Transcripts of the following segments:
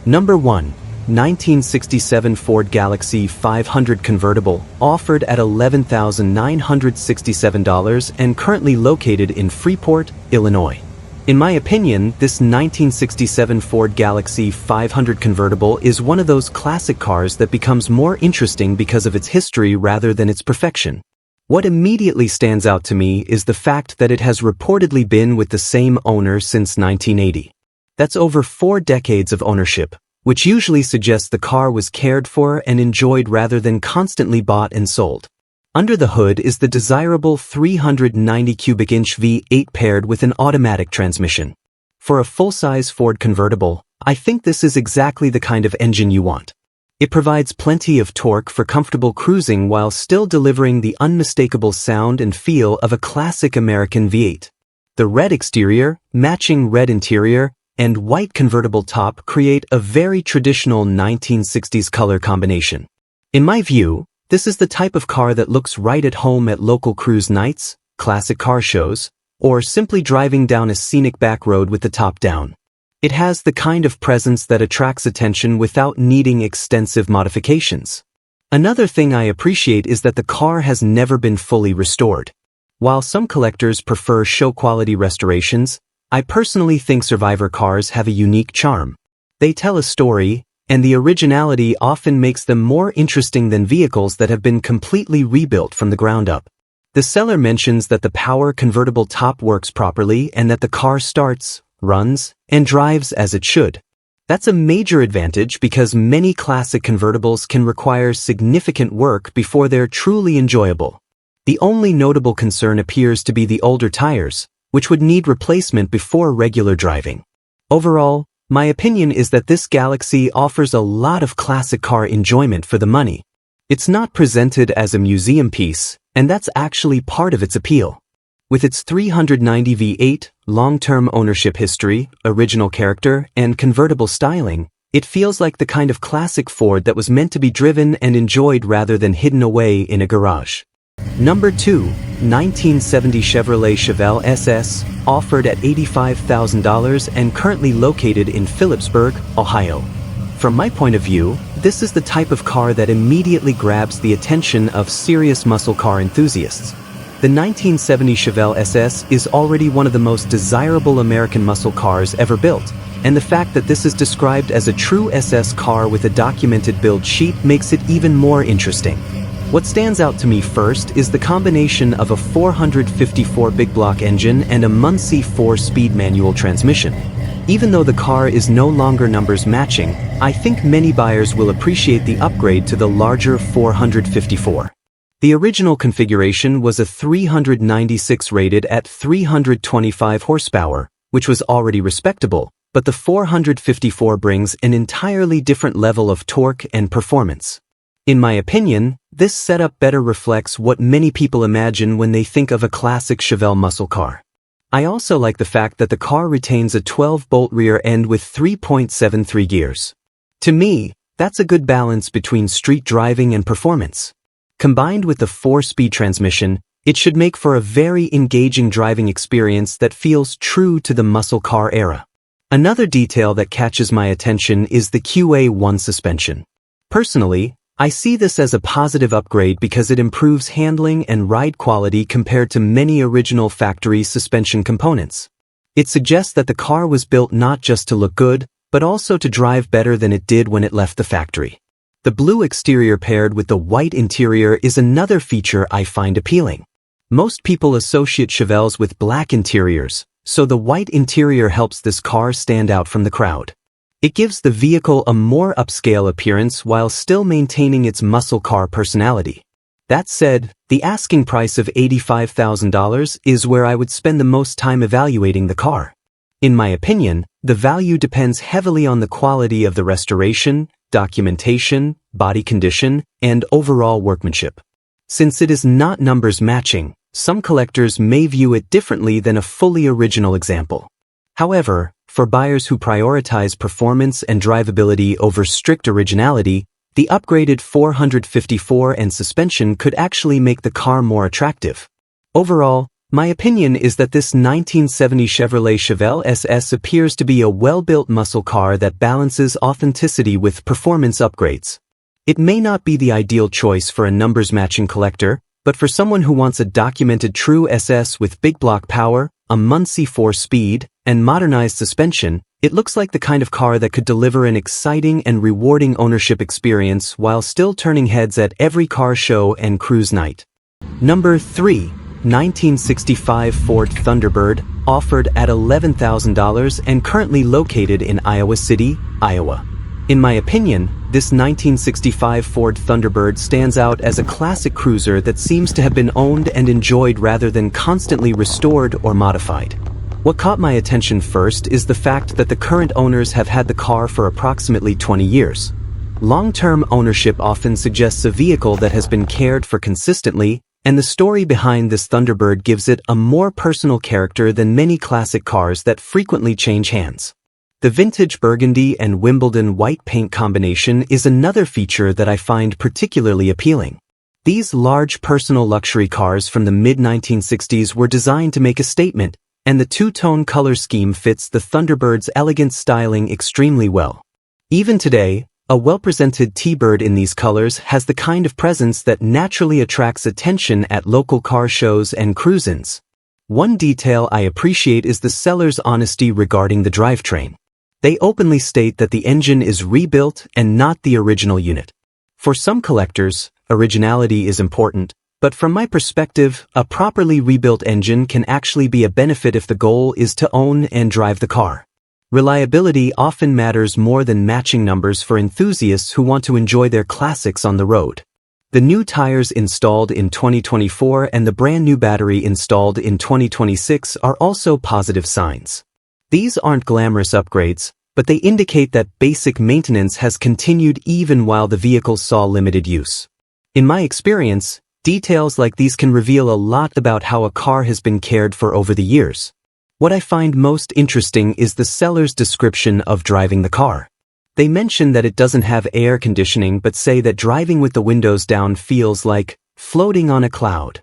Number 1. 1967 Ford Galaxie 500 convertible, offered at $11,967 and currently located in Freeport, Illinois. In my opinion, this 1967 Ford Galaxie 500 convertible is one of those classic cars that becomes more interesting because of its history rather than its perfection. What immediately stands out to me is the fact that it has reportedly been with the same owner since 1980. That's over 4 decades of ownership, which usually suggests the car was cared for and enjoyed rather than constantly bought and sold. Under the hood is the desirable 390 cubic inch V8 paired with an automatic transmission. For a full-size Ford convertible, I think this is exactly the kind of engine you want. It provides plenty of torque for comfortable cruising while still delivering the unmistakable sound and feel of a classic American V8. The red exterior, matching red interior, and white convertible top create a very traditional 1960s color combination. In my view, this is the type of car that looks right at home at local cruise nights, classic car shows, or simply driving down a scenic back road with the top down. It has the kind of presence that attracts attention without needing extensive modifications. Another thing I appreciate is that the car has never been fully restored. While some collectors prefer show-quality restorations, I personally think survivor cars have a unique charm. They tell a story, and the originality often makes them more interesting than vehicles that have been completely rebuilt from the ground up. The seller mentions that the power convertible top works properly and that the car starts, runs, and drives as it should. That's a major advantage because many classic convertibles can require significant work before they're truly enjoyable. The only notable concern appears to be the older tires, which would need replacement before regular driving. Overall, my opinion is that this Galaxie offers a lot of classic car enjoyment for the money. It's not presented as a museum piece, and that's actually part of its appeal. With its 390 V8, long-term ownership history, original character, and convertible styling, it feels like the kind of classic Ford that was meant to be driven and enjoyed rather than hidden away in a garage. Number 2. 1970 Chevrolet Chevelle SS, offered at $85,000 and currently located in Phillipsburg, Ohio. From my point of view, this is the type of car that immediately grabs the attention of serious muscle car enthusiasts. The 1970 Chevelle SS is already one of the most desirable American muscle cars ever built, and the fact that this is described as a true SS car with a documented build sheet makes it even more interesting. What stands out to me first is the combination of a 454 big block engine and a muslce 4-speed manual transmission. Even though the car is no longer numbers matching, I think many buyers will appreciate the upgrade to the larger 454. The original configuration was a 396 rated at 325 horsepower, which was already respectable, but the 454 brings an entirely different level of torque and performance. In my opinion, this setup better reflects what many people imagine when they think of a classic Chevelle muscle car. I also like the fact that the car retains a 12-bolt rear end with 3.73 gears. To me, that's a good balance between street driving and performance. Combined with the 4-speed transmission, it should make for a very engaging driving experience that feels true to the muscle car era. Another detail that catches my attention is the QA1 suspension. Personally, I see this as a positive upgrade because it improves handling and ride quality compared to many original factory suspension components. It suggests that the car was built not just to look good, but also to drive better than it did when it left the factory. The blue exterior paired with the white interior is another feature I find appealing. Most people associate Chevelles with black interiors, so the white interior helps this car stand out from the crowd. It gives the vehicle a more upscale appearance while still maintaining its muscle car personality. That said, the asking price of $85,000 is where I would spend the most time evaluating the car. In my opinion, the value depends heavily on the quality of the restoration, documentation, body condition, and overall workmanship. Since it is not numbers matching, some collectors may view it differently than a fully original example. However, for buyers who prioritize performance and drivability over strict originality, the upgraded 454 and suspension could actually make the car more attractive. Overall, My opinion is that this 1970 Chevrolet Chevelle SS appears to be a well-built muscle car that balances authenticity with performance upgrades. It may not be the ideal choice for a numbers-matching collector, but for someone who wants a documented true SS with big block power, a muslce 4-speed, and modernized suspension, it looks like the kind of car that could deliver an exciting and rewarding ownership experience while still turning heads at every car show and cruise night. Number 3. 1965 Ford Thunderbird, offered at $11,000 and currently located in Iowa City, Iowa. In my opinion, this 1965 Ford Thunderbird stands out as a classic cruiser that seems to have been owned and enjoyed rather than constantly restored or modified. What caught my attention first is the fact that the current owners have had the car for approximately 20 years. Long-term ownership often suggests a vehicle that has been cared for consistently, and the story behind this Thunderbird gives it a more personal character than many classic cars that frequently change hands. The vintage burgundy and Wimbledon white paint combination is another feature that I find particularly appealing. These large personal luxury cars from the mid-1960s were designed to make a statement, and the two-tone color scheme fits the Thunderbird's elegant styling extremely well. Even today, a well-presented T-Bird in these colors has the kind of presence that naturally attracts attention at local car shows and cruise-ins. One detail I appreciate is the seller's honesty regarding the drivetrain. They openly state that the engine is rebuilt and not the original unit. For some collectors, originality is important, but from my perspective, a properly rebuilt engine can actually be a benefit if the goal is to own and drive the car. Reliability often matters more than matching numbers for enthusiasts who want to enjoy their classics on the road. The new tires installed in 2024 and the brand new battery installed in 2026 are also positive signs. These aren't glamorous upgrades, but they indicate that basic maintenance has continued even while the vehicle saw limited use. In my experience, details like these can reveal a lot about how a car has been cared for over the years. What I find most interesting is the seller's description of driving the car. They mention that it doesn't have air conditioning but say that driving with the windows down feels like floating on a cloud.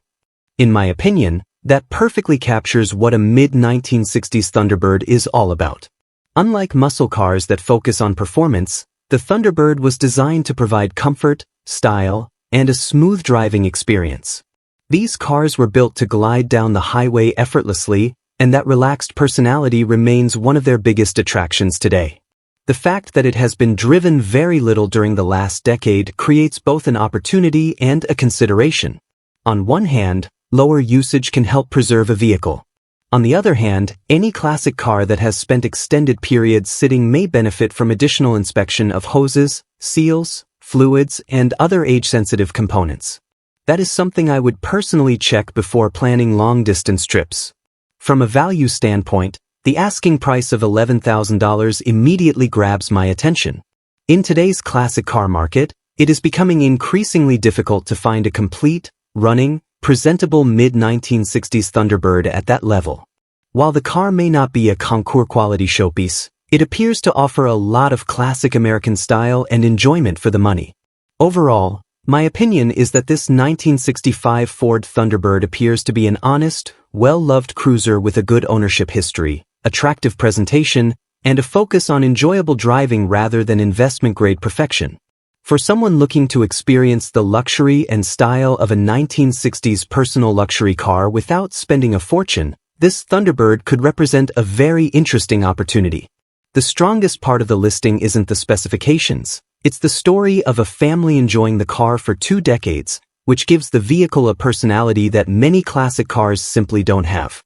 In my opinion, that perfectly captures what a mid-1960s Thunderbird is all about. Unlike muscle cars that focus on performance, the Thunderbird was designed to provide comfort, style, and a smooth driving experience. These cars were built to glide down the highway effortlessly, and that relaxed personality remains one of their biggest attractions today. The fact that it has been driven very little during the last decade creates both an opportunity and a consideration. On one hand, lower usage can help preserve a vehicle. On the other hand, any classic car that has spent extended periods sitting may benefit from additional inspection of hoses, seals, fluids, and other age-sensitive components. That is something I would personally check before planning long-distance trips. From a value standpoint, the asking price of $11,000 immediately grabs my attention. In today's classic car market, it is becoming increasingly difficult to find a complete, running, presentable mid-1960s Thunderbird at that level. While the car may not be a concours-quality showpiece, it appears to offer a lot of classic American style and enjoyment for the money. Overall, my opinion is that this 1965 Ford Thunderbird appears to be an honest, well-loved cruiser with a good ownership history, attractive presentation, and a focus on enjoyable driving rather than investment-grade perfection. For someone looking to experience the luxury and style of a 1960s personal luxury car without spending a fortune, this Thunderbird could represent a very interesting opportunity. The strongest part of the listing isn't the specifications. It's the story of a family enjoying the car for 2 decades, which gives the vehicle a personality that many classic cars simply don't have.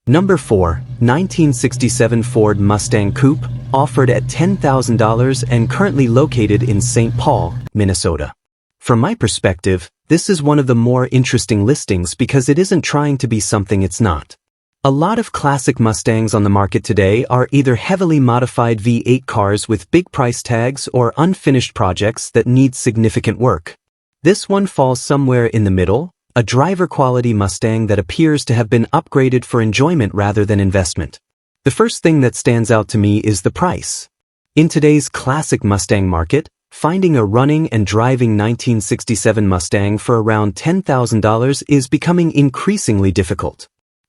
Number 4, 1967 Ford Mustang Coupe, offered at $10,000 and currently located in St. Paul, Minnesota. From my perspective, this is one of the more interesting listings because it isn't trying to be something it's not. A lot of classic Mustangs on the market today are either heavily modified V8 cars with big price tags or unfinished projects that need significant work. This one falls somewhere in the middle, a driver-quality Mustang that appears to have been upgraded for enjoyment rather than investment. The first thing that stands out to me is the price. In today's classic Mustang market, finding a running and driving 1967 Mustang for around $10,000 is becoming increasingly difficult.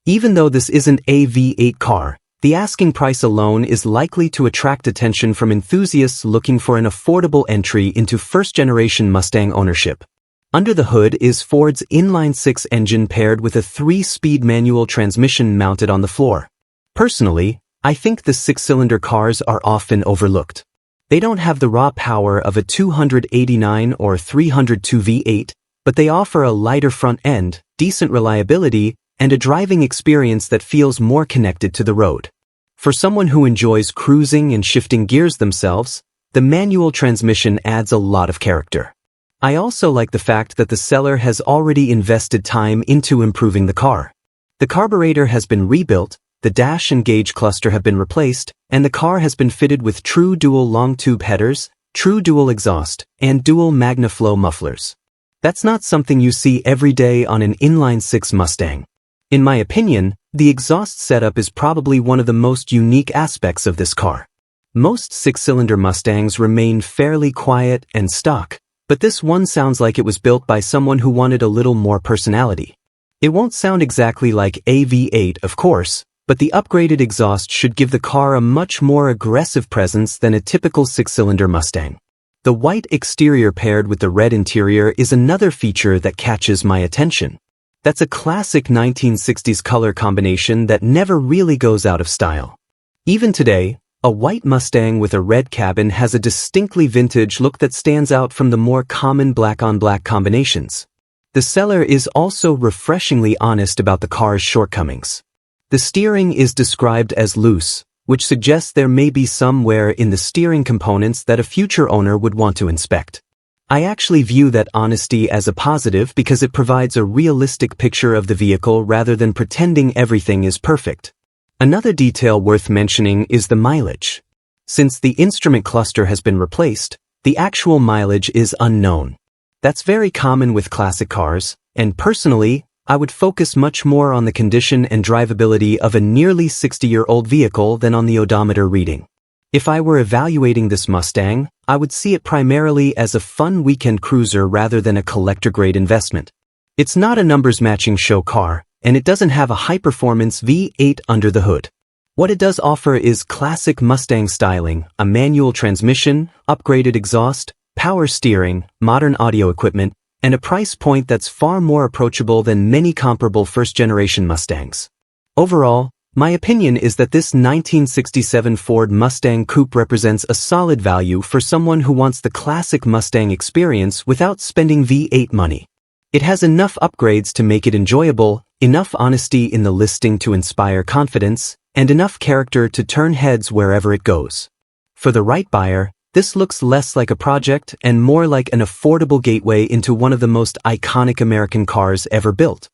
Even though this isn't a V8 car, the asking price alone is likely to attract attention from enthusiasts looking for an affordable entry into first-generation Mustang ownership. Under the hood is Ford's inline-six engine paired with a 3-speed manual transmission mounted on the floor. Personally, I think the 6-cylinder cars are often overlooked. They don't have the raw power of a 289 or 302 V8, but they offer a lighter front end, decent reliability, and a driving experience that feels more connected to the road. For someone who enjoys cruising and shifting gears themselves, the manual transmission adds a lot of character. I also like the fact that the seller has already invested time into improving the car. The carburetor has been rebuilt, the dash and gauge cluster have been replaced, and the car has been fitted with true dual long tube headers, true dual exhaust, and dual MagnaFlow mufflers. That's not something you see every day on an inline-six Mustang. In my opinion, the exhaust setup is probably one of the most unique aspects of this car. Most 6-cylinder Mustangs remain fairly quiet and stock, but this one sounds like it was built by someone who wanted a little more personality. It won't sound exactly like a V8, of course, but the upgraded exhaust should give the car a much more aggressive presence than a typical 6-cylinder Mustang. The white exterior paired with the red interior is another feature that catches my attention. That's a classic 1960s color combination that never really goes out of style. Even today, a white Mustang with a red cabin has a distinctly vintage look that stands out from the more common black-on-black combinations. The seller is also refreshingly honest about the car's shortcomings. The steering is described as loose, which suggests there may be some wear in the steering components that a future owner would want to inspect. I actually view that honesty as a positive because it provides a realistic picture of the vehicle rather than pretending everything is perfect. Another detail worth mentioning is the mileage. Since the instrument cluster has been replaced, the actual mileage is unknown. That's very common with classic cars, and personally, I would focus much more on the condition and drivability of a nearly 60-year-old vehicle than on the odometer reading. If I were evaluating this Mustang, I would see it primarily as a fun weekend cruiser rather than a collector-grade investment. It's not a numbers-matching show car, and it doesn't have a high-performance V8 under the hood. What it does offer is classic Mustang styling, a manual transmission, upgraded exhaust, power steering, modern audio equipment, and a price point that's far more approachable than many comparable first-generation Mustangs. Overall, my opinion is that this 1967 Ford Mustang Coupe represents a solid value for someone who wants the classic Mustang experience without spending V8 money. It has enough upgrades to make it enjoyable, enough honesty in the listing to inspire confidence, and enough character to turn heads wherever it goes. For the right buyer, this looks less like a project and more like an affordable gateway into one of the most iconic American cars ever built.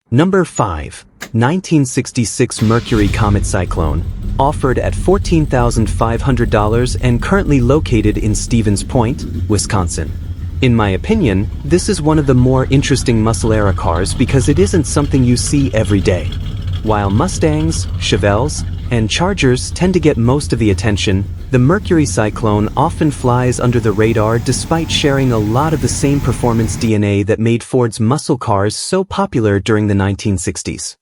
Number 5. 1966 Mercury Comet Cyclone, offered at $14,500 and currently located in Stevens Point, Wisconsin. In my opinion, this is one of the more interesting muscle-era cars because it isn't something you see every day. While Mustangs, Chevelles, and Chargers tend to get most of the attention, the Mercury Cyclone often flies under the radar despite sharing a lot of the same performance DNA that made Ford's muscle cars so popular during the 1960s.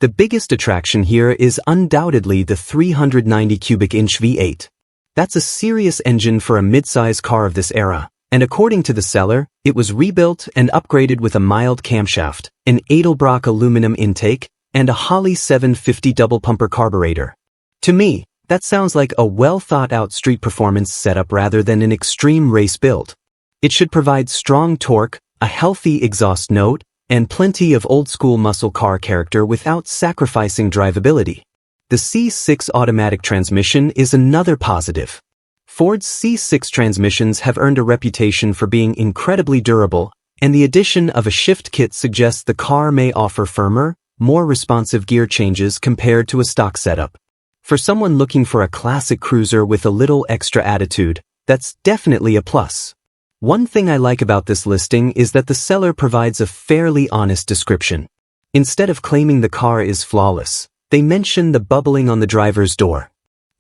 The biggest attraction here is undoubtedly the 390 cubic inch V8. That's a serious engine for a mid-size car of this era, and according to the seller, it was rebuilt and upgraded with a mild camshaft, an Edelbrock aluminum intake, and a Holley 750 double-pumper carburetor. To me, that sounds like a well-thought-out street performance setup rather than an extreme race build. It should provide strong torque, a healthy exhaust note, and plenty of old-school muscle car character without sacrificing drivability. The C6 automatic transmission is another positive. Ford's C6 transmissions have earned a reputation for being incredibly durable, and the addition of a shift kit suggests the car may offer firmer, more responsive gear changes compared to a stock setup. For someone looking for a classic cruiser with a little extra attitude, that's definitely a plus. One thing I like about this listing is that the seller provides a fairly honest description. Instead of claiming the car is flawless, they mention the bubbling on the driver's door.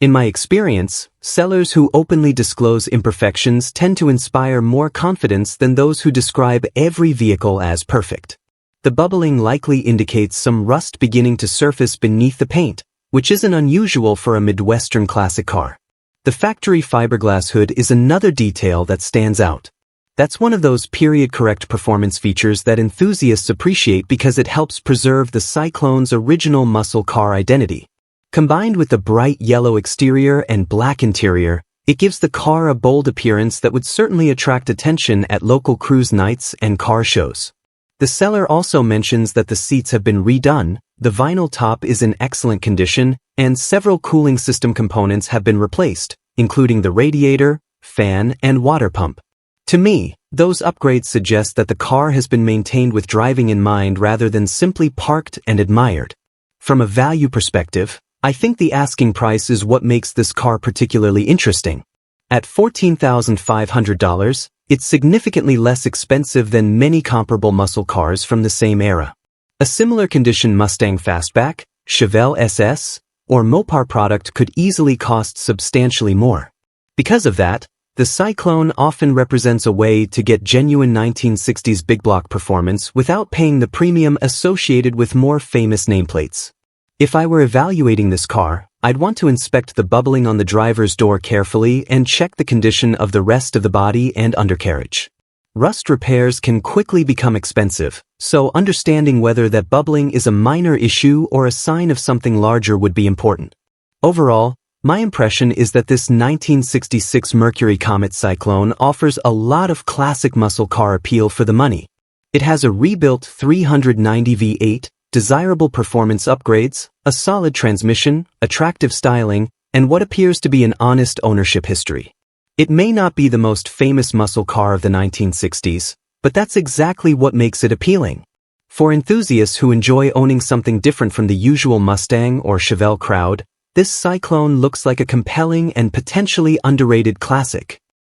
In my experience, sellers who openly disclose imperfections tend to inspire more confidence than those who describe every vehicle as perfect. The bubbling likely indicates some rust beginning to surface beneath the paint, which isn't unusual for a Midwestern classic car. The factory fiberglass hood is another detail that stands out. That's one of those period-correct performance features that enthusiasts appreciate because it helps preserve the Cyclone's original muscle car identity. Combined with the bright yellow exterior and black interior, it gives the car a bold appearance that would certainly attract attention at local cruise nights and car shows. The seller also mentions that the seats have been redone, the vinyl top is in excellent condition, and several cooling system components have been replaced, including the radiator, fan, and water pump. To me, those upgrades suggest that the car has been maintained with driving in mind rather than simply parked and admired. From a value perspective, I think the asking price is what makes this car particularly interesting. At $14,500, it's significantly less expensive than many comparable muscle cars from the same era. A similar condition Mustang Fastback, Chevelle SS, or Mopar product could easily cost substantially more. Because of that, the Cyclone often represents a way to get genuine 1960s big block performance without paying the premium associated with more famous nameplates. If I were evaluating this car, I'd want to inspect the bubbling on the driver's door carefully and check the condition of the rest of the body and undercarriage. Rust repairs can quickly become expensive, so understanding whether that bubbling is a minor issue or a sign of something larger would be important. Overall, my impression is that this 1966 Mercury Comet Cyclone offers a lot of classic muscle car appeal for the money. It has a rebuilt 390 V8, desirable performance upgrades, a solid transmission, attractive styling, and what appears to be an honest ownership history. It may not be the most famous muscle car of the 1960s, but that's exactly what makes it appealing. For enthusiasts who enjoy owning something different from the usual Mustang or Chevelle crowd, this Cyclone looks like a compelling and potentially underrated classic.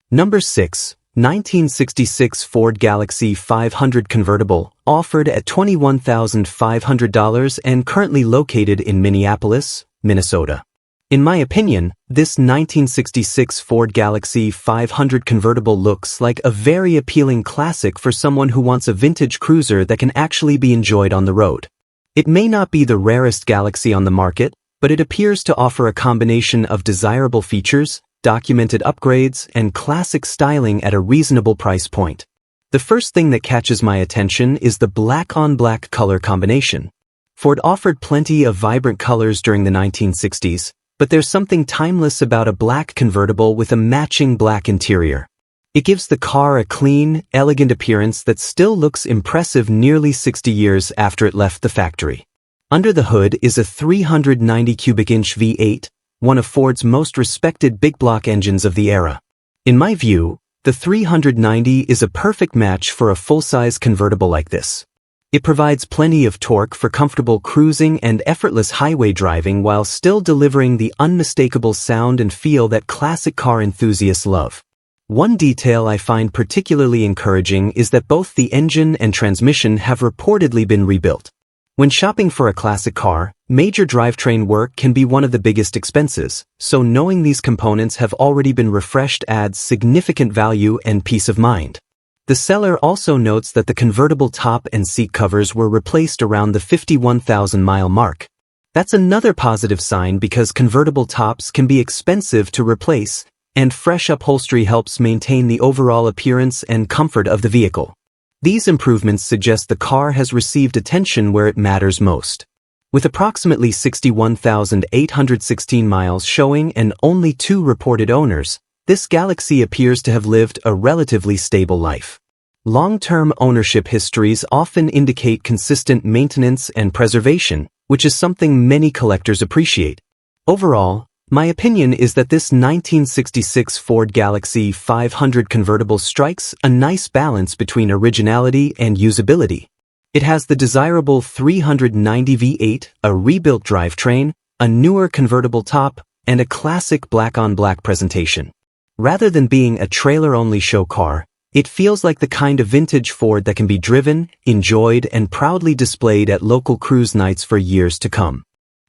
Number 6. 1966 Ford Galaxy 500 convertible, offered at $21,500 and currently located in Minneapolis, Minnesota. In my opinion, this 1966 Ford Galaxy 500 convertible looks like a very appealing classic for someone who wants a vintage cruiser that can actually be enjoyed on the road. It may not be the rarest Galaxy on the market, but it appears to offer a combination of desirable features, documented upgrades, and classic styling at a reasonable price point. The first thing that catches my attention is the black-on-black color combination. Ford offered plenty of vibrant colors during the 1960s, but there's something timeless about a black convertible with a matching black interior. It gives the car a clean, elegant appearance that still looks impressive nearly 60 years after it left the factory. Under the hood is a 390 cubic inch V8, one of Ford's most respected big block engines of the era. In my view, the 390 is a perfect match for a full-size convertible like this. It provides plenty of torque for comfortable cruising and effortless highway driving while still delivering the unmistakable sound and feel that classic car enthusiasts love. One detail I find particularly encouraging is that both the engine and transmission have reportedly been rebuilt. When shopping for a classic car, major drivetrain work can be one of the biggest expenses, so knowing these components have already been refreshed adds significant value and peace of mind. The seller also notes that the convertible top and seat covers were replaced around the 51,000-mile mark. That's another positive sign because convertible tops can be expensive to replace, and fresh upholstery helps maintain the overall appearance and comfort of the vehicle. These improvements suggest the car has received attention where it matters most. With approximately 61,816 miles showing and only 2 reported owners, this Galaxy appears to have lived a relatively stable life. Long-term ownership histories often indicate consistent maintenance and preservation, which is something many collectors appreciate. Overall, my opinion is that this 1966 Ford Galaxy 500 convertible strikes a nice balance between originality and usability. It has the desirable 390 V8, a rebuilt drivetrain, a newer convertible top, and a classic black-on-black presentation. Rather than being a trailer-only show car, it feels like the kind of vintage Ford that can be driven, enjoyed, and proudly displayed at local cruise nights for years to come.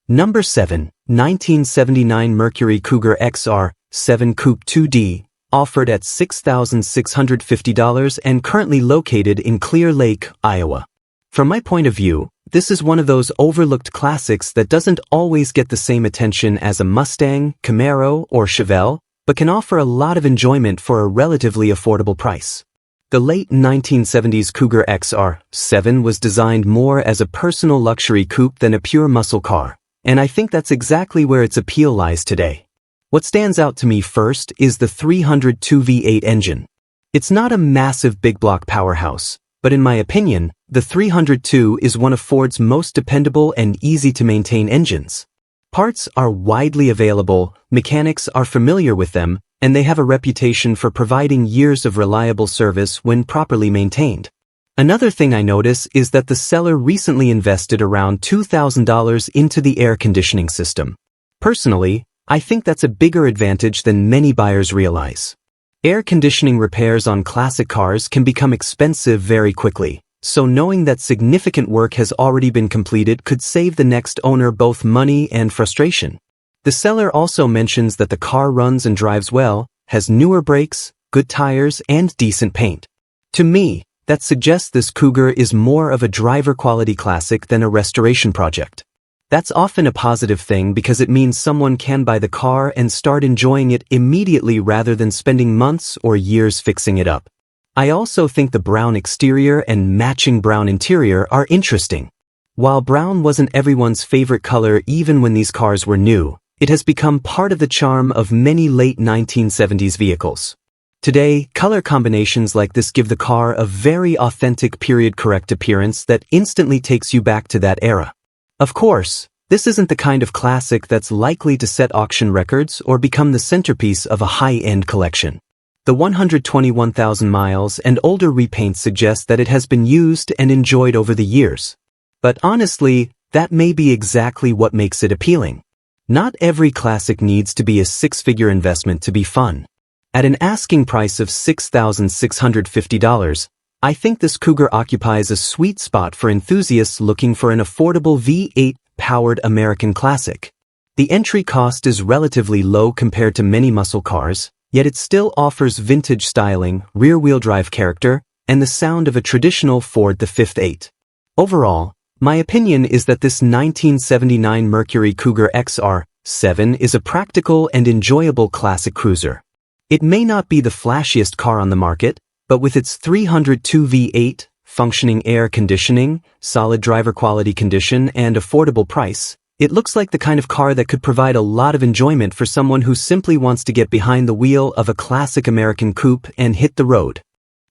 Number 7. 1979 Mercury Cougar XR 7 Coupe 2D, offered at $6,650 and currently located in Clear Lake, Iowa. From my point of view, this is one of those overlooked classics that doesn't always get the same attention as a Mustang, Camaro, or Chevelle, but can offer a lot of enjoyment for a relatively affordable price. The late 1970s Cougar XR7 was designed more as a personal luxury coupe than a pure muscle car, and I think that's exactly where its appeal lies today. What stands out to me first is the 302 V8 engine. It's not a massive big block powerhouse, but in my opinion, the 302 is one of Ford's most dependable and easy-to-maintain engines. Parts are widely available, mechanics are familiar with them, and they have a reputation for providing years of reliable service when properly maintained. Another thing I notice is that the seller recently invested around $2,000 into the air conditioning system. Personally, I think that's a bigger advantage than many buyers realize. Air conditioning repairs on classic cars can become expensive very quickly, so knowing that significant work has already been completed could save the next owner both money and frustration. The seller also mentions that the car runs and drives well, has newer brakes, good tires, and decent paint. To me, that suggests this Cougar is more of a driver-quality classic than a restoration project. That's often a positive thing because it means someone can buy the car and start enjoying it immediately rather than spending months or years fixing it up. I also think the brown exterior and matching brown interior are interesting. While brown wasn't everyone's favorite color even when these cars were new, it has become part of the charm of many late 1970s vehicles. Today, color combinations like this give the car a very authentic period-correct appearance that instantly takes you back to that era. Of course, this isn't the kind of classic that's likely to set auction records or become the centerpiece of a high-end collection. The 121,000 miles and older repaints suggest that it has been used and enjoyed over the years. But honestly, that may be exactly what makes it appealing. Not every classic needs to be a six-figure investment to be fun. At an asking price of $6,650, I think this Cougar occupies a sweet spot for enthusiasts looking for an affordable V8-powered American classic. The entry cost is relatively low compared to many muscle cars, yet it still offers vintage styling, rear-wheel drive character, and the sound of a traditional Ford V8. Overall, my opinion is that this 1979 Mercury Cougar XR7 is a practical and enjoyable classic cruiser. It may not be the flashiest car on the market, but with its 302 V8, functioning air conditioning, solid driver quality condition, and affordable price, it looks like the kind of car that could provide a lot of enjoyment for someone who simply wants to get behind the wheel of a classic American coupe and hit the road.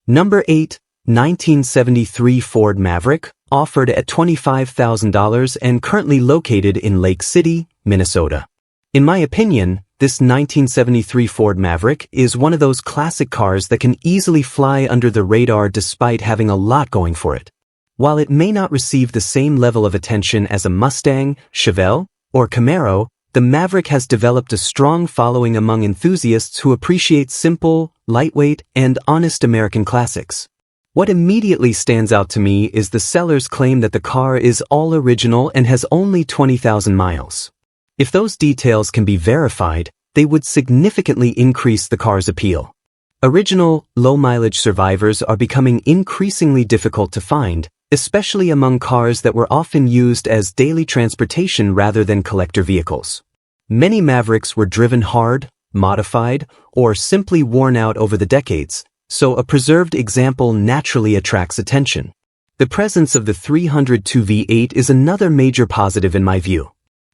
Number 8, 1973 Ford Maverick, offered at $25,000 and currently located in Lake City, Minnesota. In my opinion, this 1973 Ford Maverick is one of those classic cars that can easily fly under the radar despite having a lot going for it. While it may not receive the same level of attention as a Mustang, Chevelle, or Camaro, the Maverick has developed a strong following among enthusiasts who appreciate simple, lightweight, and honest American classics. What immediately stands out to me is the seller's claim that the car is all original and has only 20,000 miles. If those details can be verified, they would significantly increase the car's appeal. Original, low-mileage survivors are becoming increasingly difficult to find, especially among cars that were often used as daily transportation rather than collector vehicles. Many Mavericks were driven hard, modified, or simply worn out over the decades, so a preserved example naturally attracts attention. The presence of the 302 V8 is another major positive in my view.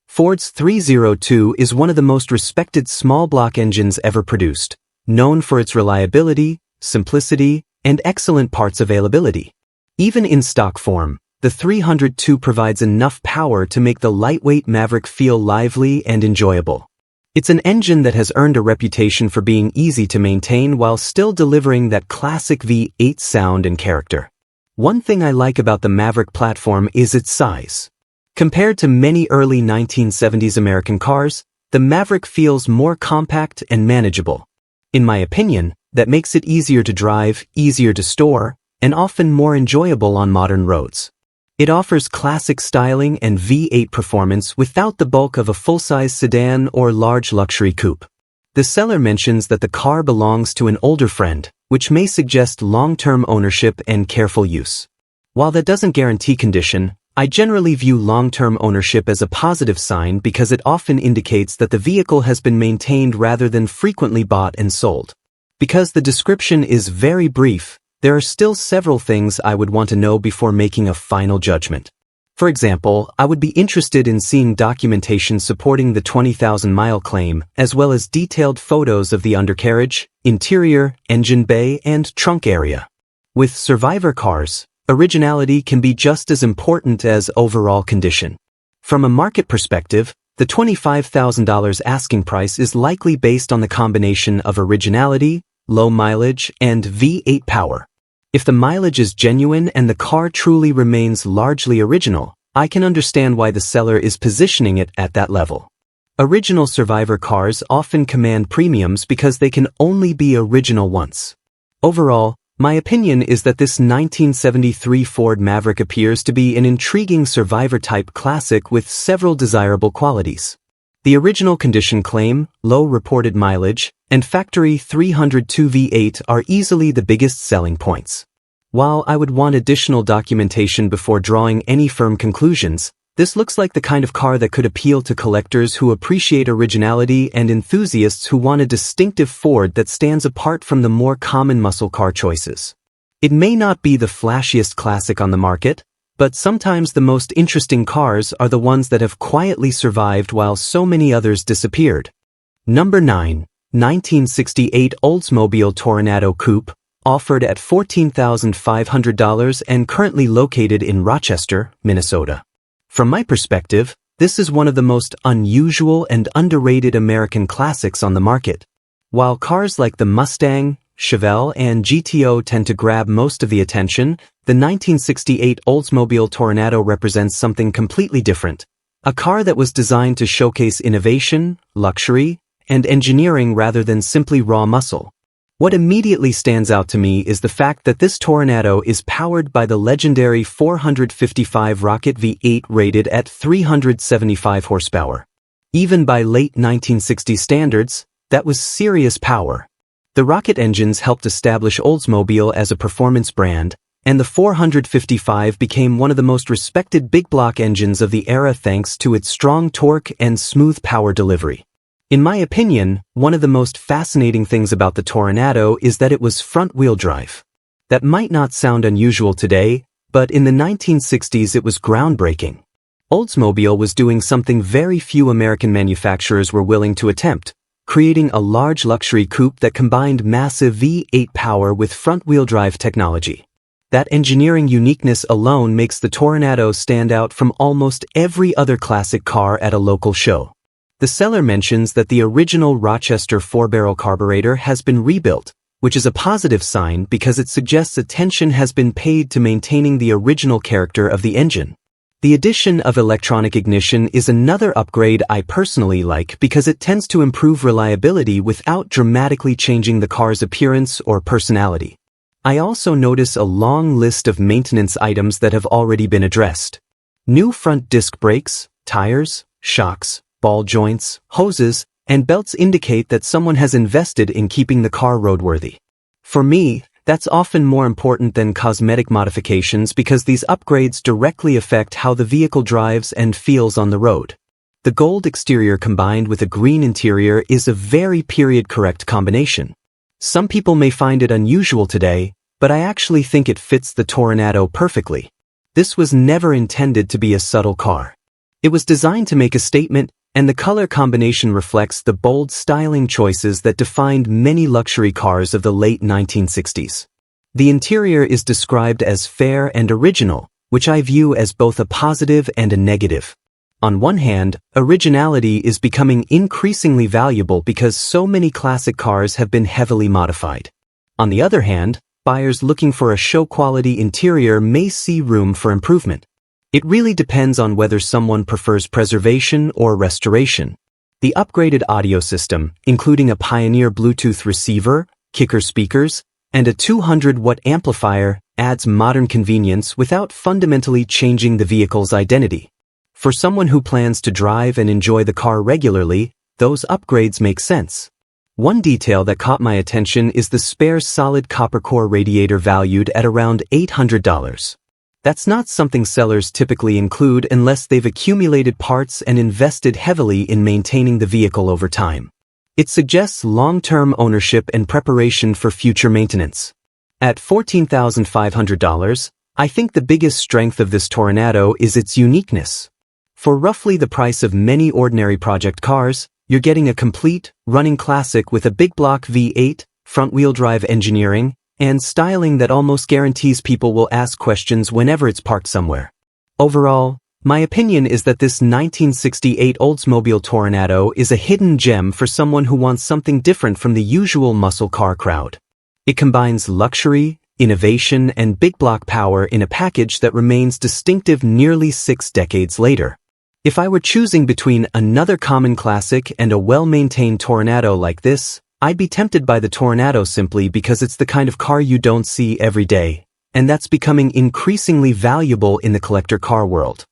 Ford's 302 is one of the most respected small-block engines ever produced, known for its reliability, simplicity, and excellent parts availability. Even in stock form, the 302 provides enough power to make the lightweight Maverick feel lively and enjoyable. It's an engine that has earned a reputation for being easy to maintain while still delivering that classic V8 sound and character. One thing I like about the Maverick platform is its size. Compared to many early 1970s American cars, the Maverick feels more compact and manageable. In my opinion, that makes it easier to drive, easier to store, and often more enjoyable on modern roads. It offers classic styling and V8 performance without the bulk of a full-size sedan or large luxury coupe. The seller mentions that the car belongs to an older friend, which may suggest long-term ownership and careful use. While that doesn't guarantee condition, I generally view long-term ownership as a positive sign because it often indicates that the vehicle has been maintained rather than frequently bought and sold. Because the description is very brief, there are still several things I would want to know before making a final judgment. For example, I would be interested in seeing documentation supporting the 20,000-mile claim, as well as detailed photos of the undercarriage, interior, engine bay, and trunk area. With survivor cars, originality can be just as important as overall condition. From a market perspective, the $25,000 asking price is likely based on the combination of originality, low mileage, and V8 power. If the mileage is genuine and the car truly remains largely original, I can understand why the seller is positioning it at that level. Original survivor cars often command premiums because they can only be original once. Overall, my opinion is that this 1973 Ford Maverick appears to be an intriguing survivor-type classic with several desirable qualities. The original condition claim, low reported mileage, and factory 302 V8 are easily the biggest selling points. While I would want additional documentation before drawing any firm conclusions, this looks like the kind of car that could appeal to collectors who appreciate originality and enthusiasts who want a distinctive Ford that stands apart from the more common muscle car choices. It may not be the flashiest classic on the market, but sometimes the most interesting cars are the ones that have quietly survived while so many others disappeared. Number 9. 1968 Oldsmobile Toronado Coupe, offered at $14,500 and currently located in Rochester, Minnesota. From my perspective, this is one of the most unusual and underrated American classics on the market. While cars like the Mustang, Chevelle, and GTO tend to grab most of the attention, the 1968 Oldsmobile Toronado represents something completely different. A car that was designed to showcase innovation, luxury, and engineering rather than simply raw muscle. What immediately stands out to me is the fact that this Toronado is powered by the legendary 455 rocket V8 rated at 375 horsepower. Even by late 1960s standards, that was serious power. The rocket engines helped establish Oldsmobile as a performance brand, and the 455 became one of the most respected big block engines of the era thanks to its strong torque and smooth power delivery. In my opinion, one of the most fascinating things about the Toronado is that it was front-wheel drive. That might not sound unusual today, but in the 1960s it was groundbreaking. Oldsmobile was doing something very few American manufacturers were willing to attempt, creating a large luxury coupe that combined massive V8 power with front-wheel drive technology. That engineering uniqueness alone makes the Toronado stand out from almost every other classic car at a local show. The seller mentions that the original Rochester 4-barrel carburetor has been rebuilt, which is a positive sign because it suggests attention has been paid to maintaining the original character of the engine. The addition of electronic ignition is another upgrade I personally like because it tends to improve reliability without dramatically changing the car's appearance or personality. I also notice a long list of maintenance items that have already been addressed. New front disc brakes, tires, shocks, ball joints, hoses, and belts indicate that someone has invested in keeping the car roadworthy. For me, that's often more important than cosmetic modifications because these upgrades directly affect how the vehicle drives and feels on the road. The gold exterior combined with a green interior is a very period-correct combination. Some people may find it unusual today, but I actually think it fits the Toronado perfectly. This was never intended to be a subtle car. It was designed to make a statement, and the color combination reflects the bold styling choices that defined many luxury cars of the late 1960s. The interior is described as fair and original, which I view as both a positive and a negative. On one hand, originality is becoming increasingly valuable because so many classic cars have been heavily modified. On the other hand, buyers looking for a show-quality interior may see room for improvement. It really depends on whether someone prefers preservation or restoration. The upgraded audio system, including a Pioneer Bluetooth receiver, kicker speakers, and a 200-watt amplifier, adds modern convenience without fundamentally changing the vehicle's identity. For someone who plans to drive and enjoy the car regularly, those upgrades make sense. One detail that caught my attention is the spare solid copper core radiator valued at around $800. That's not something sellers typically include unless they've accumulated parts and invested heavily in maintaining the vehicle over time. It suggests long-term ownership and preparation for future maintenance. At $14,500, I think the biggest strength of this Toronado is its uniqueness. For roughly the price of many ordinary project cars, you're getting a complete, running classic with a big block V8, front-wheel drive engineering, and styling that almost guarantees people will ask questions whenever it's parked somewhere. Overall, my opinion is that this 1968 Oldsmobile Toronado is a hidden gem for someone who wants something different from the usual muscle car crowd. It combines luxury, innovation, and big block power in a package that remains distinctive nearly 6 decades later. If I were choosing between another common classic and a well-maintained Toronado like this, I'd be tempted by the Toronado simply because it's the kind of car you don't see every day, and that's becoming increasingly valuable in the collector car world.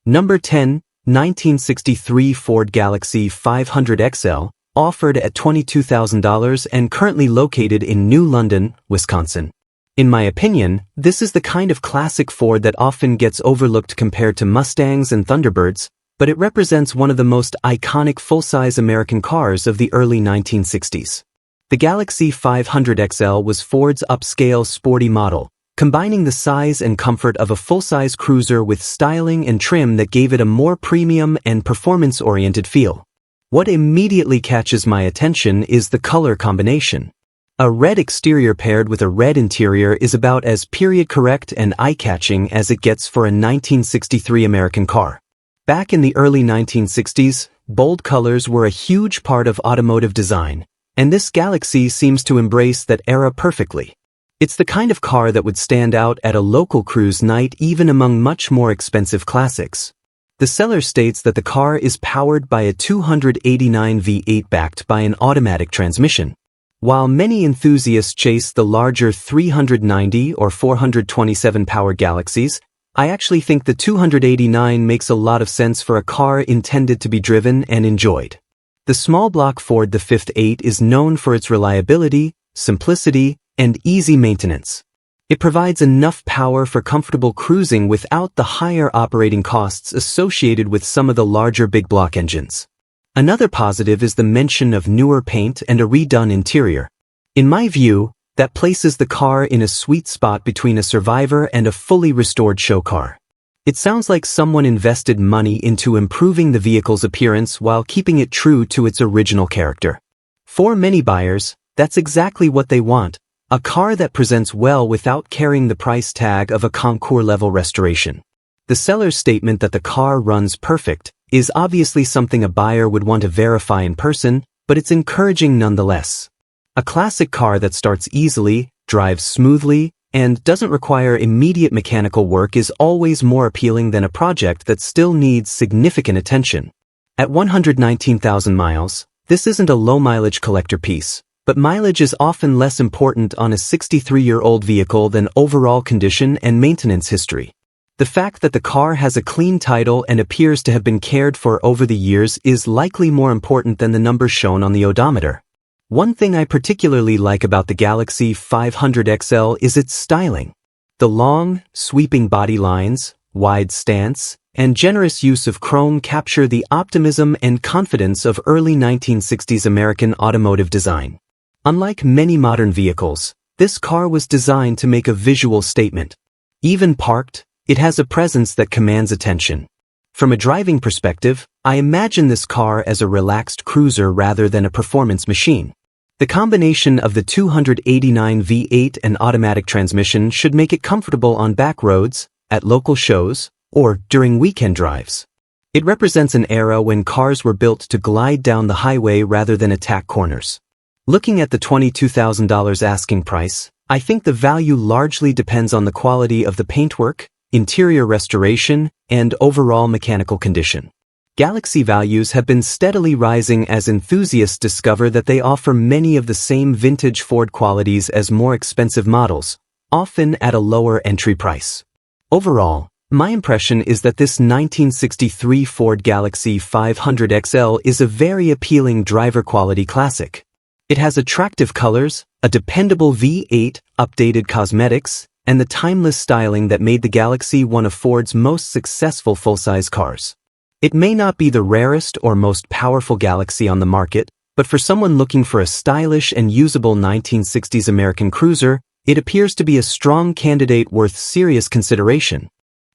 Number 10, 1963 Ford Galaxie 500 XL, offered at $22,000 and currently located in New London, Wisconsin. In my opinion, this is the kind of classic Ford that often gets overlooked compared to Mustangs and Thunderbirds, but it represents one of the most iconic full-size American cars of the early 1960s. The Galaxie 500 XL was Ford's upscale sporty model, combining the size and comfort of a full-size cruiser with styling and trim that gave it a more premium and performance-oriented feel. What immediately catches my attention is the color combination. A red exterior paired with a red interior is about as period-correct and eye-catching as it gets for a 1963 American car. Back in the early 1960s, bold colors were a huge part of automotive design, and this Galaxie seems to embrace that era perfectly. It's the kind of car that would stand out at a local cruise night even among much more expensive classics. The seller states that the car is powered by a 289 V8 backed by an automatic transmission. While many enthusiasts chase the larger 390 or 427 power Galaxies, I actually think the 289 makes a lot of sense for a car intended to be driven and enjoyed. The small block Ford the Fifth 8 is known for its reliability, simplicity, and easy maintenance. It provides enough power for comfortable cruising without the higher operating costs associated with some of the larger big block engines. Another positive is the mention of newer paint and a redone interior. In my view, that places the car in a sweet spot between a survivor and a fully restored show car. It sounds like someone invested money into improving the vehicle's appearance while keeping it true to its original character. For many buyers, that's exactly what they want, a car that presents well without carrying the price tag of a concours-level restoration. The seller's statement that the car runs perfect is obviously something a buyer would want to verify in person, but it's encouraging nonetheless. A classic car that starts easily, drives smoothly, and doesn't require immediate mechanical work is always more appealing than a project that still needs significant attention. At 119,000 miles, this isn't a low-mileage collector piece, but mileage is often less important on a 63-year-old vehicle than overall condition and maintenance history. The fact that the car has a clean title and appears to have been cared for over the years is likely more important than the numbers shown on the odometer. One thing I particularly like about the Galaxie 500 XL is its styling. The long, sweeping body lines, wide stance, and generous use of chrome capture the optimism and confidence of early 1960s American automotive design. Unlike many modern vehicles, this car was designed to make a visual statement. Even parked, it has a presence that commands attention. From a driving perspective, I imagine this car as a relaxed cruiser rather than a performance machine. The combination of the 289 V8 and automatic transmission should make it comfortable on back roads, at local shows, or during weekend drives. It represents an era when cars were built to glide down the highway rather than attack corners. Looking at the $22,000 asking price, I think the value largely depends on the quality of the paintwork, interior restoration, and overall mechanical condition. Galaxie values have been steadily rising as enthusiasts discover that they offer many of the same vintage Ford qualities as more expensive models, often at a lower entry price. Overall, my impression is that this 1963 Ford Galaxie 500 XL is a very appealing driver quality classic. It has attractive colors, a dependable V8, updated cosmetics, and the timeless styling that made the Galaxy one of Ford's most successful full-size cars. It may not be the rarest or most powerful Galaxy on the market, but for someone looking for a stylish and usable 1960s American cruiser, it appears to be a strong candidate worth serious consideration.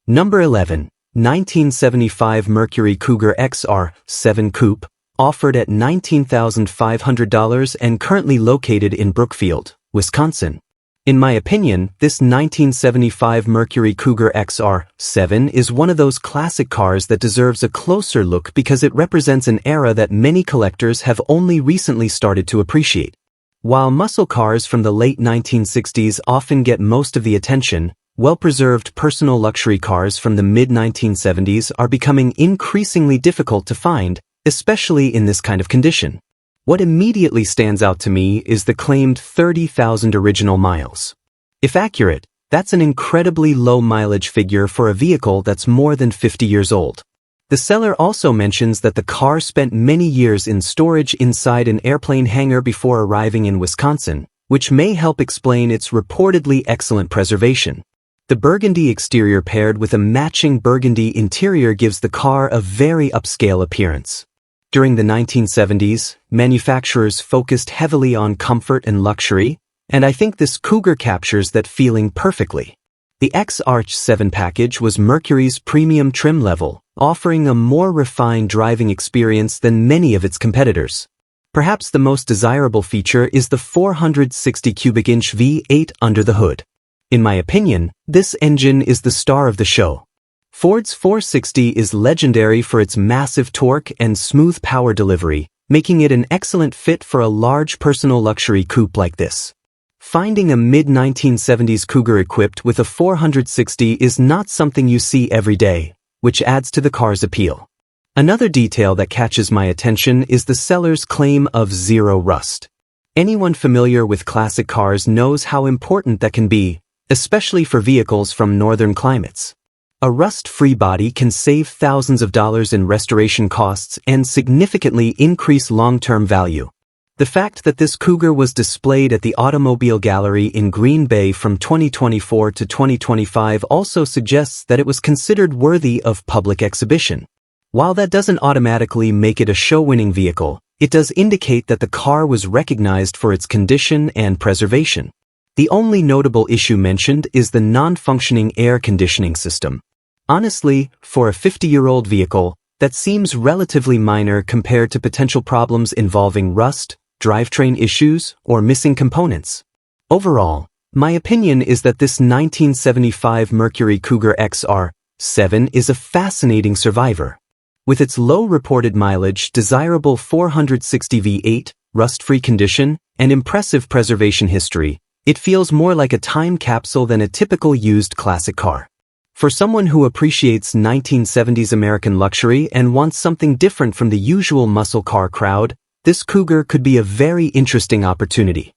Number 11. 1975 Mercury Cougar XR7 Coupe, offered at $19,500 and currently located in Brookfield, Wisconsin. In my opinion, this 1975 Mercury Cougar XR7 is one of those classic cars that deserves a closer look because it represents an era that many collectors have only recently started to appreciate. While muscle cars from the late 1960s often get most of the attention, well-preserved personal luxury cars from the mid-1970s are becoming increasingly difficult to find, especially in this kind of condition. What immediately stands out to me is the claimed 30,000 original miles. If accurate, that's an incredibly low mileage figure for a vehicle that's more than 50 years old. The seller also mentions that the car spent many years in storage inside an airplane hangar before arriving in Wisconsin, which may help explain its reportedly excellent preservation. The burgundy exterior paired with a matching burgundy interior gives the car a very upscale appearance. During the 1970s, manufacturers focused heavily on comfort and luxury, and I think this Cougar captures that feeling perfectly. The XR7 package was Mercury's premium trim level, offering a more refined driving experience than many of its competitors. Perhaps the most desirable feature is the 460 cubic inch V8 under the hood. In my opinion, this engine is the star of the show. Ford's 460 is legendary for its massive torque and smooth power delivery, making it an excellent fit for a large personal luxury coupe like this. Finding a mid-1970s Cougar equipped with a 460 is not something you see every day, which adds to the car's appeal. Another detail that catches my attention is the seller's claim of zero rust. Anyone familiar with classic cars knows how important that can be, especially for vehicles from northern climates. A rust-free body can save thousands of dollars in restoration costs and significantly increase long-term value. The fact that this Cougar was displayed at the Automobile Gallery in Green Bay from 2024 to 2025 also suggests that it was considered worthy of public exhibition. While that doesn't automatically make it a show-winning vehicle, it does indicate that the car was recognized for its condition and preservation. The only notable issue mentioned is the non-functioning air conditioning system. Honestly, for a 50-year-old vehicle, that seems relatively minor compared to potential problems involving rust, drivetrain issues, or missing components. Overall, my opinion is that this 1975 Mercury Cougar XR7 is a fascinating survivor. With its low reported mileage, desirable 460 V8, rust-free condition, and impressive preservation history, it feels more like a time capsule than a typical used classic car. For someone who appreciates 1970s American luxury and wants something different from the usual muscle car crowd, this Cougar could be a very interesting opportunity.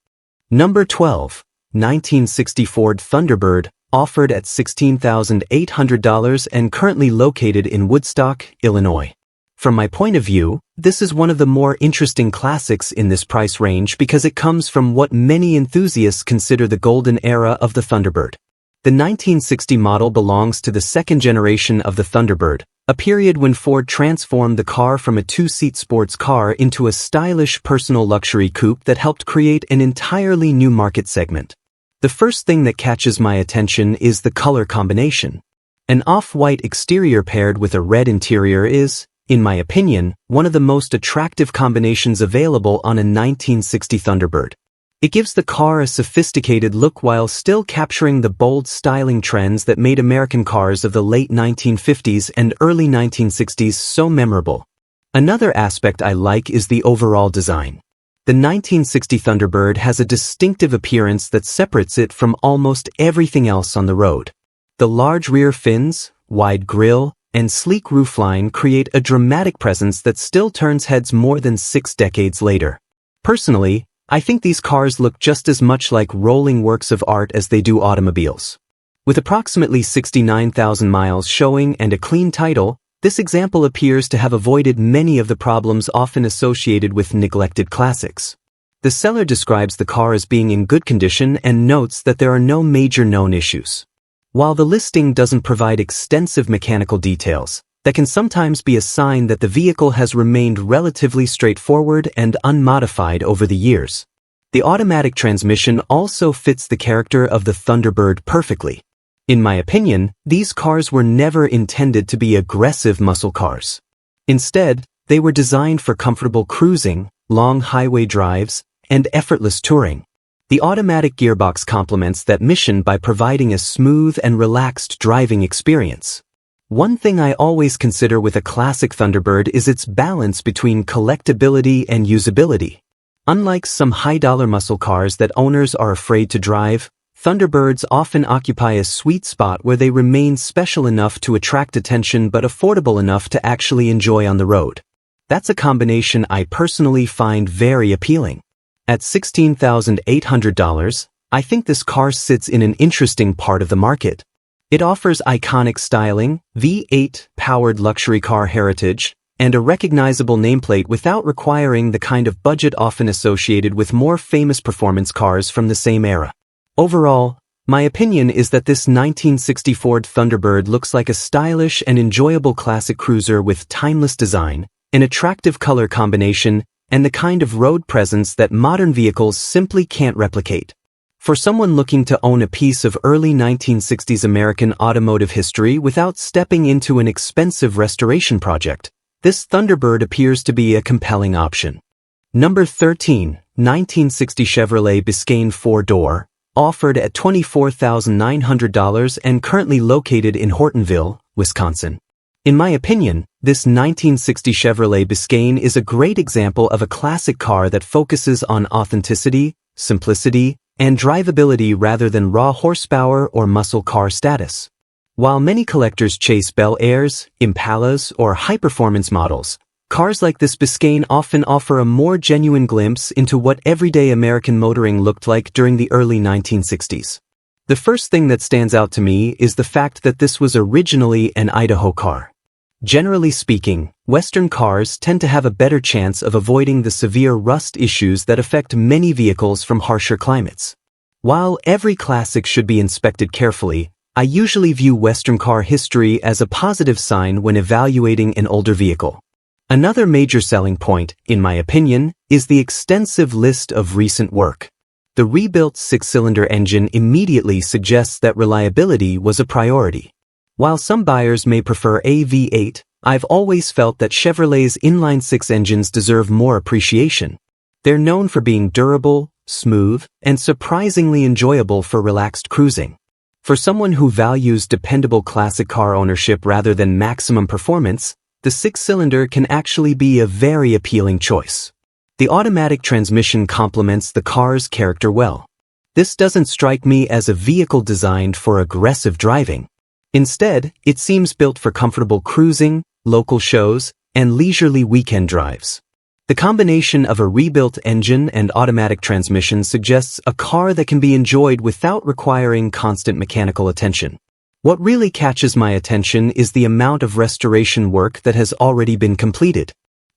Number 12. 1960 Ford Thunderbird, offered at $16,800 and currently located in Woodstock, Illinois. From my point of view, this is one of the more interesting classics in this price range because it comes from what many enthusiasts consider the golden era of the Thunderbird. The 1960 model belongs to the second generation of the Thunderbird, a period when Ford transformed the car from a two-seat sports car into a stylish personal luxury coupe that helped create an entirely new market segment. The first thing that catches my attention is the color combination. An off-white exterior paired with a red interior is, in my opinion, one of the most attractive combinations available on a 1960 Thunderbird. It gives the car a sophisticated look while still capturing the bold styling trends that made American cars of the late 1950s and early 1960s so memorable. Another aspect I like is the overall design. The 1960 Thunderbird has a distinctive appearance that separates it from almost everything else on the road. The large rear fins, wide grille, and sleek roofline create a dramatic presence that still turns heads more than 6 decades later. Personally, I think these cars look just as much like rolling works of art as they do automobiles. With approximately 69,000 miles showing and a clean title, this example appears to have avoided many of the problems often associated with neglected classics. The seller describes the car as being in good condition and notes that there are no major known issues. While the listing doesn't provide extensive mechanical details, that can sometimes be a sign that the vehicle has remained relatively straightforward and unmodified over the years. The automatic transmission also fits the character of the Thunderbird perfectly. In my opinion, these cars were never intended to be aggressive muscle cars. Instead, they were designed for comfortable cruising, long highway drives, and effortless touring. The automatic gearbox complements that mission by providing a smooth and relaxed driving experience. One thing I always consider with a classic Thunderbird is its balance between collectability and usability. Unlike some high-dollar muscle cars that owners are afraid to drive, Thunderbirds often occupy a sweet spot where they remain special enough to attract attention but affordable enough to actually enjoy on the road. That's a combination I personally find very appealing. At $16,800, I think this car sits in an interesting part of the market. It offers iconic styling, V8-powered luxury car heritage, and a recognizable nameplate without requiring the kind of budget often associated with more famous performance cars from the same era. Overall, my opinion is that this 1960 Ford Thunderbird looks like a stylish and enjoyable classic cruiser with timeless design, an attractive color combination, and the kind of road presence that modern vehicles simply can't replicate. For someone looking to own a piece of early 1960s American automotive history without stepping into an expensive restoration project, this Thunderbird appears to be a compelling option. Number 13, 1960 Chevrolet Biscayne 4-door, offered at $24,900 and currently located in Hortonville, Wisconsin. In my opinion, this 1960 Chevrolet Biscayne is a great example of a classic car that focuses on authenticity, simplicity, and drivability rather than raw horsepower or muscle car status. While many collectors chase Bel Airs, Impalas, or high-performance models, cars like this Biscayne often offer a more genuine glimpse into what everyday American motoring looked like during the early 1960s. The first thing that stands out to me is the fact that this was originally an Idaho car. Generally speaking, Western cars tend to have a better chance of avoiding the severe rust issues that affect many vehicles from harsher climates. While every classic should be inspected carefully, I usually view Western car history as a positive sign when evaluating an older vehicle. Another major selling point, in my opinion, is the extensive list of recent work. The rebuilt six-cylinder engine immediately suggests that reliability was a priority. While some buyers may prefer a V8, I've always felt that Chevrolet's inline-six engines deserve more appreciation. They're known for being durable, smooth, and surprisingly enjoyable for relaxed cruising. For someone who values dependable classic car ownership rather than maximum performance, the six-cylinder can actually be a very appealing choice. The automatic transmission complements the car's character well. This doesn't strike me as a vehicle designed for aggressive driving. Instead, it seems built for comfortable cruising, local shows, and leisurely weekend drives. The combination of a rebuilt engine and automatic transmission suggests a car that can be enjoyed without requiring constant mechanical attention. What really catches my attention is the amount of restoration work that has already been completed.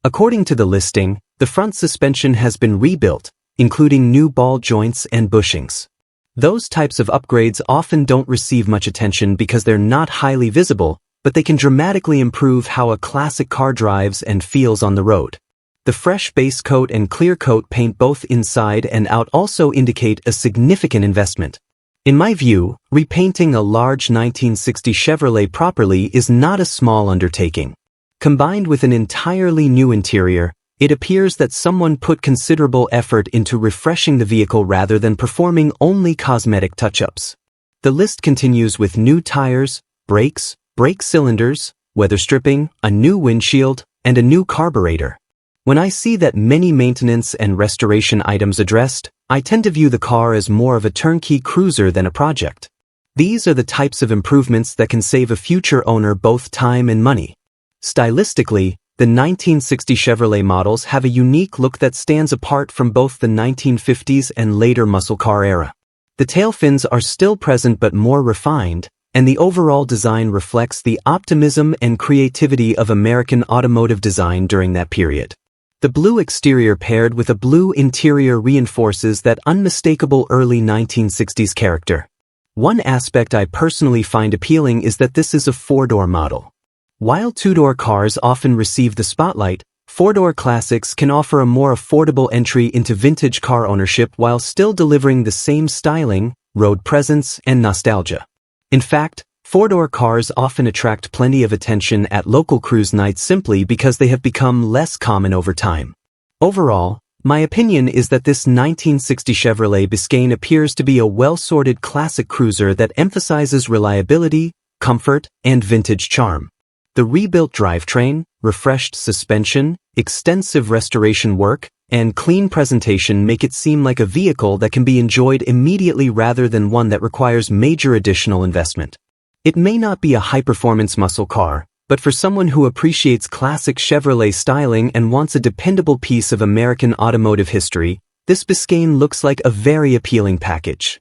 According to the listing, the front suspension has been rebuilt, including new ball joints and bushings. Those types of upgrades often don't receive much attention because they're not highly visible, but they can dramatically improve how a classic car drives and feels on the road. The fresh base coat and clear coat paint both inside and out also indicate a significant investment. In my view, repainting a large 1960 Chevrolet properly is not a small undertaking. Combined with an entirely new interior, it appears that someone put considerable effort into refreshing the vehicle rather than performing only cosmetic touch-ups. The list continues with new tires, brakes, brake cylinders, weather stripping, a new windshield, and a new carburetor. When I see that many maintenance and restoration items addressed, I tend to view the car as more of a turnkey cruiser than a project. These are the types of improvements that can save a future owner both time and money. Stylistically, the 1960 Chevrolet models have a unique look that stands apart from both the 1950s and later muscle car era. The tail fins are still present but more refined, and the overall design reflects the optimism and creativity of American automotive design during that period. The blue exterior paired with a blue interior reinforces that unmistakable early 1960s character. One aspect I personally find appealing is that this is a four-door model. While two-door cars often receive the spotlight, four-door classics can offer a more affordable entry into vintage car ownership while still delivering the same styling, road presence, and nostalgia. In fact, four-door cars often attract plenty of attention at local cruise nights simply because they have become less common over time. Overall, my opinion is that this 1960 Chevrolet Biscayne appears to be a well-sorted classic cruiser that emphasizes reliability, comfort, and vintage charm. The rebuilt drivetrain, refreshed suspension, extensive restoration work, and clean presentation make it seem like a vehicle that can be enjoyed immediately rather than one that requires major additional investment. It may not be a high-performance muscle car, but for someone who appreciates classic Chevrolet styling and wants a dependable piece of American automotive history, this Biscayne looks like a very appealing package.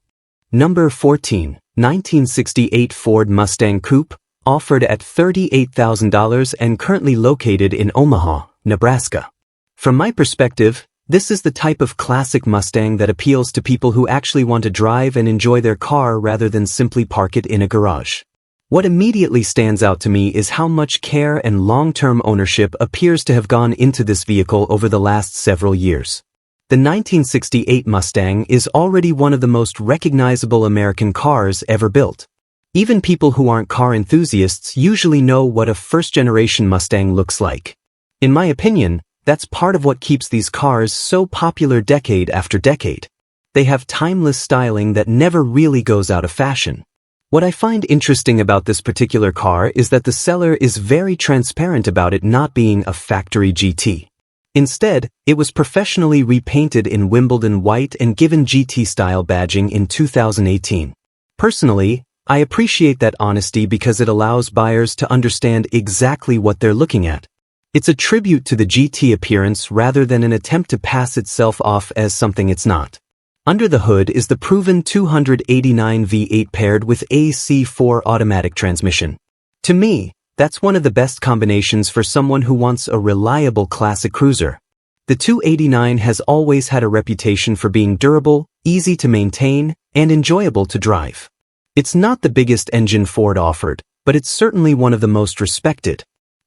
Number 14, 1968 Ford Mustang Coupe, offered at $38,000 and currently located in Omaha, Nebraska. From my perspective, this is the type of classic Mustang that appeals to people who actually want to drive and enjoy their car rather than simply park it in a garage. What immediately stands out to me is how much care and long-term ownership appears to have gone into this vehicle over the last several years. The 1968 Mustang is already one of the most recognizable American cars ever built. Even people who aren't car enthusiasts usually know what a first-generation Mustang looks like. In my opinion, that's part of what keeps these cars so popular decade after decade. They have timeless styling that never really goes out of fashion. What I find interesting about this particular car is that the seller is very transparent about it not being a factory GT. Instead, it was professionally repainted in Wimbledon white and given GT-style badging in 2018. Personally, I appreciate that honesty because it allows buyers to understand exactly what they're looking at. It's a tribute to the GT appearance rather than an attempt to pass itself off as something it's not. Under the hood is the proven 289 V8 paired with AC4 automatic transmission. To me, that's one of the best combinations for someone who wants a reliable classic cruiser. The 289 has always had a reputation for being durable, easy to maintain, and enjoyable to drive. It's not the biggest engine Ford offered, but it's certainly one of the most respected.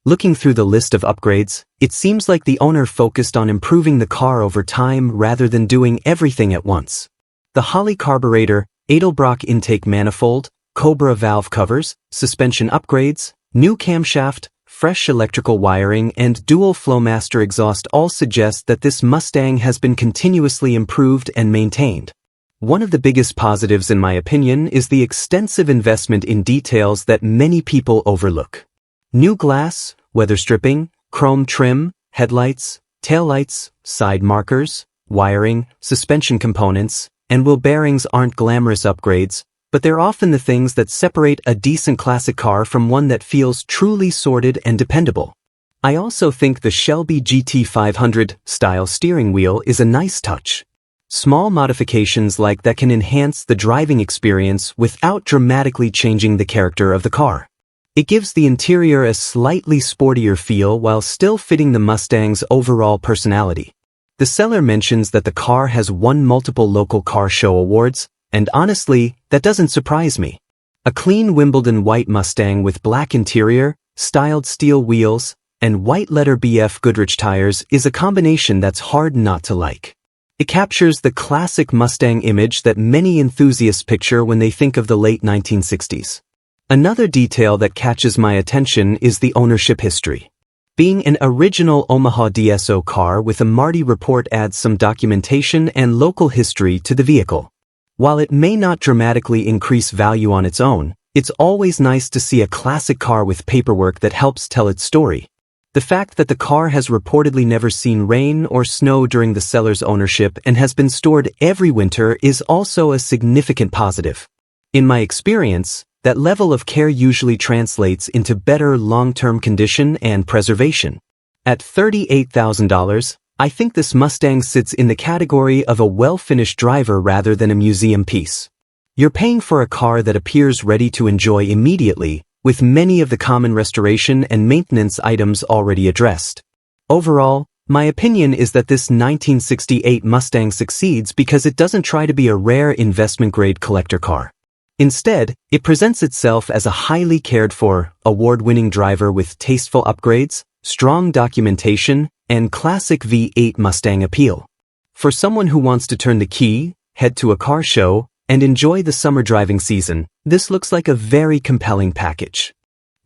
Looking through the list of upgrades, it seems like the owner focused on improving the car over time rather than doing everything at once. The Holley carburetor, Edelbrock intake manifold, Cobra valve covers, suspension upgrades, new camshaft, fresh electrical wiring, and dual Flowmaster exhaust all suggest that this Mustang has been continuously improved and maintained. One of the biggest positives in my opinion is the extensive investment in details that many people overlook. New glass, weather stripping, chrome trim, headlights, taillights, side markers, wiring, suspension components, and wheel bearings aren't glamorous upgrades, but they're often the things that separate a decent classic car from one that feels truly sorted and dependable. I also think the Shelby GT500 style steering wheel is a nice touch. Small modifications like that can enhance the driving experience without dramatically changing the character of the car. It gives the interior a slightly sportier feel while still fitting the Mustang's overall personality. The seller mentions that the car has won multiple local car show awards, and honestly, that doesn't surprise me. A clean Wimbledon white Mustang with black interior, styled steel wheels, and white letter BF Goodrich tires is a combination that's hard not to like. It captures the classic Mustang image that many enthusiasts picture when they think of the late 1960s. Another detail that catches my attention is the ownership history. Being an original Omaha DSO car with a Marti report adds some documentation and local history to the vehicle. While it may not dramatically increase value on its own, it's always nice to see a classic car with paperwork that helps tell its story. The fact that the car has reportedly never seen rain or snow during the seller's ownership and has been stored every winter is also a significant positive. In my experience, that level of care usually translates into better long-term condition and preservation. At $38,000, I think this Mustang sits in the category of a well-finished driver rather than a museum piece. You're paying for a car that appears ready to enjoy immediately, with many of the common restoration and maintenance items already addressed. Overall, My opinion is that this 1968 Mustang succeeds because it doesn't try to be a rare investment-grade collector car. Instead, it presents itself as a highly cared-for, award-winning driver with tasteful upgrades, strong documentation, and classic V8 Mustang appeal. For someone who wants to turn the key, head to a car show, and enjoy the summer driving season, this looks like a very compelling package.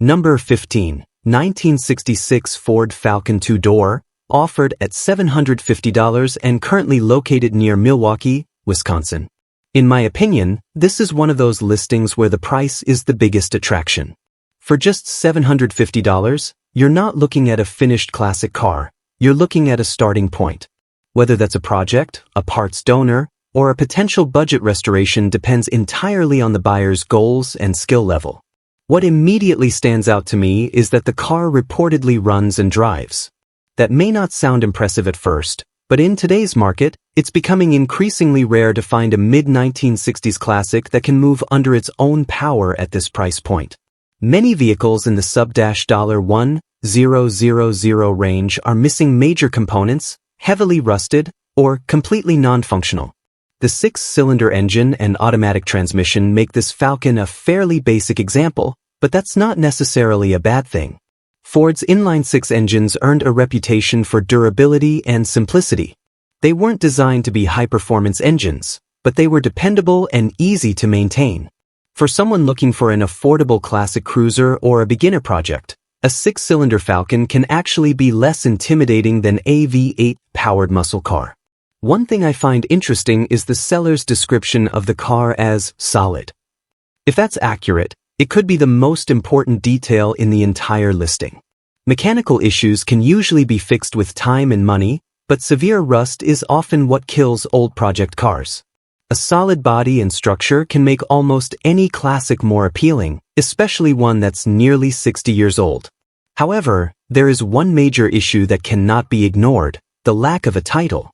Number 15. 1966 Ford Falcon two-door, offered at $750 and currently located near Milwaukee, Wisconsin. In my opinion, this is one of those listings where the price is the biggest attraction. For just $750, you're not looking at a finished classic car, you're looking at a starting point. Whether that's a project, a parts donor, or a potential budget restoration depends entirely on the buyer's goals and skill level. What immediately stands out to me is that the car reportedly runs and drives. That may not sound impressive at first, but in today's market, it's becoming increasingly rare to find a mid-1960s classic that can move under its own power at this price point. Many vehicles in the sub-$1,000 range are missing major components, heavily rusted, or completely non-functional. The 6-cylinder engine and automatic transmission make this Falcon a fairly basic example, but that's not necessarily a bad thing. Ford's inline-six engines earned a reputation for durability and simplicity. They weren't designed to be high-performance engines, but they were dependable and easy to maintain. For someone looking for an affordable classic cruiser or a beginner project, a 6-cylinder Falcon can actually be less intimidating than a V8-powered muscle car. One thing I find interesting is the seller's description of the car as solid. If that's accurate, it could be the most important detail in the entire listing. Mechanical issues can usually be fixed with time and money, but severe rust is often what kills old project cars. A solid body and structure can make almost any classic more appealing, especially one that's nearly 60 years old. However, there is one major issue that cannot be ignored: the lack of a title.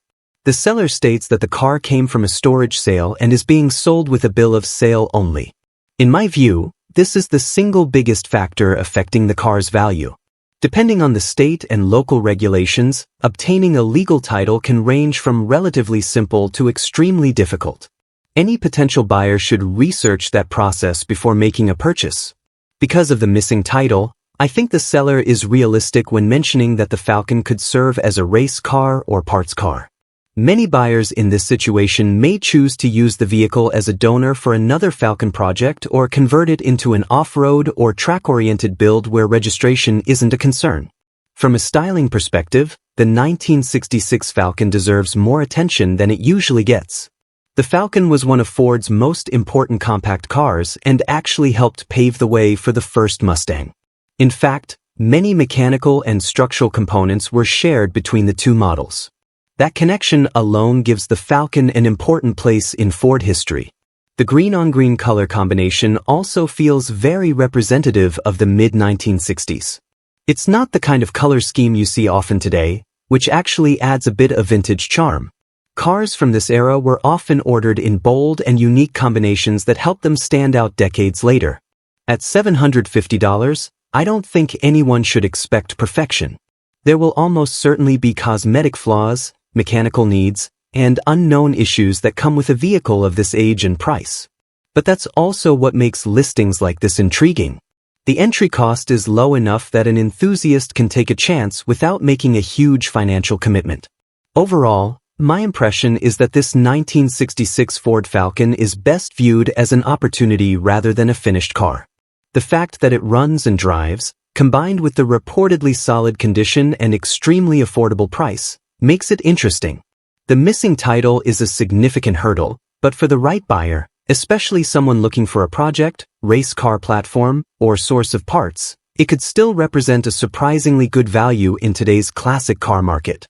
The seller states that the car came from a storage sale and is being sold with a bill of sale only. In my view, this is the single biggest factor affecting the car's value. Depending on the state and local regulations, obtaining a legal title can range from relatively simple to extremely difficult. Any potential buyer should research that process before making a purchase. Because of the missing title, I think the seller is realistic when mentioning that the Falcon could serve as a race car or parts car. Many buyers in this situation may choose to use the vehicle as a donor for another Falcon project or convert it into an off-road or track-oriented build where registration isn't a concern. From a styling perspective, the 1966 Falcon deserves more attention than it usually gets. The Falcon was one of Ford's most important compact cars and actually helped pave the way for the first Mustang. In fact, many mechanical and structural components were shared between the two models. That connection alone gives the Falcon an important place in Ford history. The green-on-green color combination also feels very representative of the mid-1960s. It's not the kind of color scheme you see often today, which actually adds a bit of vintage charm. Cars from this era were often ordered in bold and unique combinations that helped them stand out decades later. At $750, I don't think anyone should expect perfection. There will almost certainly be cosmetic flaws, mechanical needs, and unknown issues that come with a vehicle of this age and price. But that's also what makes listings like this intriguing. The entry cost is low enough that an enthusiast can take a chance without making a huge financial commitment. Overall, my impression is that this 1966 Ford Falcon is best viewed as an opportunity rather than a finished car. The fact that it runs and drives, combined with the reportedly solid condition and extremely affordable price, makes it interesting. The missing title is a significant hurdle, but for the right buyer, especially someone looking for a project, race car platform, or source of parts, it could still represent a surprisingly good value in today's classic car market.